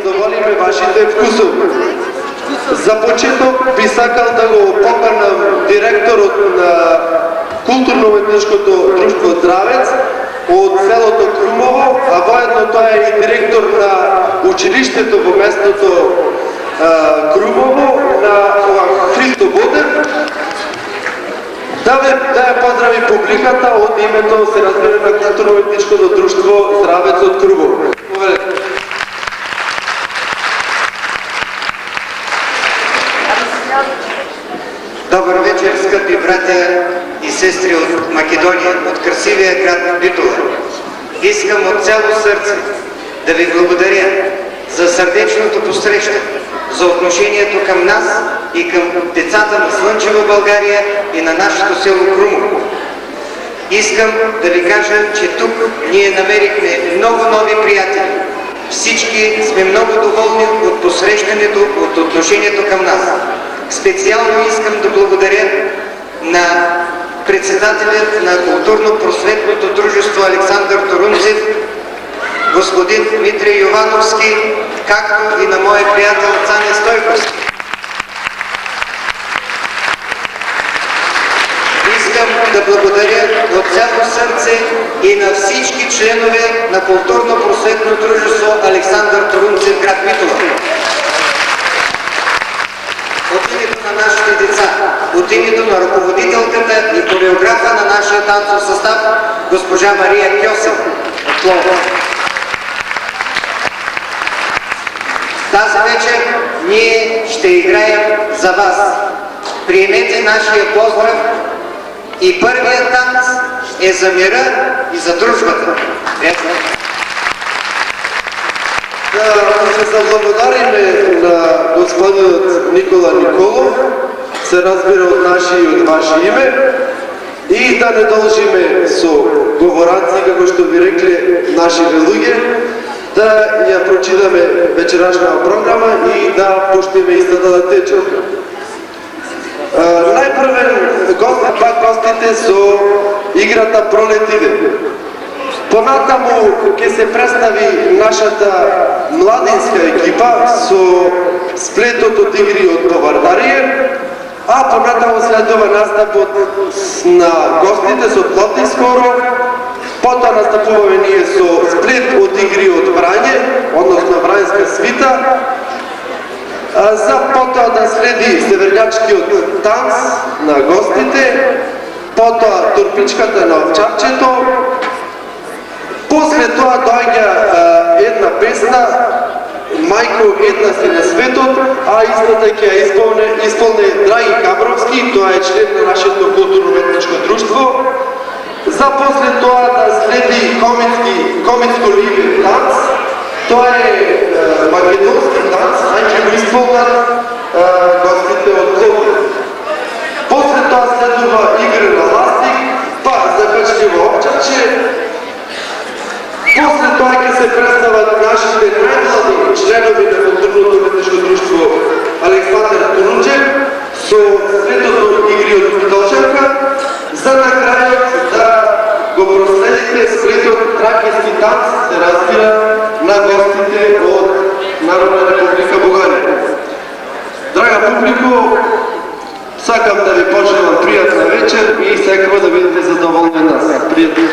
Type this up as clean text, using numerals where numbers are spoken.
задоволиме вашите вкусови. За почеток би сакал да го поканам директорот на културно-уметничкото друштво Здравец од селото Крумово, а воедно тоа е и директор на училиштето во местото Крумово, на Христо Ботев, да ја поздрави публиката од името, се разбира, на културно-уметничкото друштво Здравец од Крумово. Добър вечер, скъпи братя и сестри от Македония, от красивия град Битола. Искам от цяло сърце да ви благодаря за сърдечното посрещане, за отношението към нас и към децата на Слънчева България и на нашето село Крумово. Искам да ви кажа, че тук ние намерихме много нови приятели. Всички сме много доволни от посрещането, от отношението към нас. Специално искам да благодаря на председателят на културно-просветното дружество Александър Торунцев, господин Дмитрий Йовановски, както и на моя приятел Цаня Стойковски. Искам да благодаря от цяло сърце и на всички членове на културно-просветно дружество Александър Торунцев, град Битола. От името на нашите деца, от името на ръководителката и хореографа на нашия танцов състав, госпожа Мария Кьосел. Тази вечер ние ще играем за вас. Приемете нашия поздрав и първият танц е за мира и за дружбата. Да се заблагодариме на господинот Никола Николов, се разбира од наше и од ваше име, и да не должиме со говораци, како што ви рекле нашите луѓе, да ја прочитаме вечерашната програма и да пуштиме истата да тече. Најпрвен гостите со играта Пролет иде. Понатаму ќе се представи нашата младинска екипа со сплетот од игри од Бавардарија, а понатаму следува настапот на гостите со Плотинско оров, потоа настапуваме ние со сплет од игри од Врање, односно Врањска свита, за потоа да следи северњачкиот танц на гостите, потоа турпичката на овчарчето. После тоа доаѓа една песна, Мајко, една си на светот, а истата ќе ја исполни Драги Кабровски, тоа е член на нашето културно-уметничко друштво. За после тоа да следи комитско-ливен танц, тоа е македонски танц, а ќе го исполнат гостите од Клопа. После тоа следува игра на ластик, па закачливо овчарче. После тоа ќе се представат нашите најмлади членови на културно-уметничко друштво Александър Торунчев со светото игри од Битолчевка, за на крајот да го проследите сплетот тракијски танц, се разбира, на гостите од Народна република Бугарија. Драга публико, сакам да ви пожелам пријатна вечер и секако да бидете задоволни нас. Пријатно.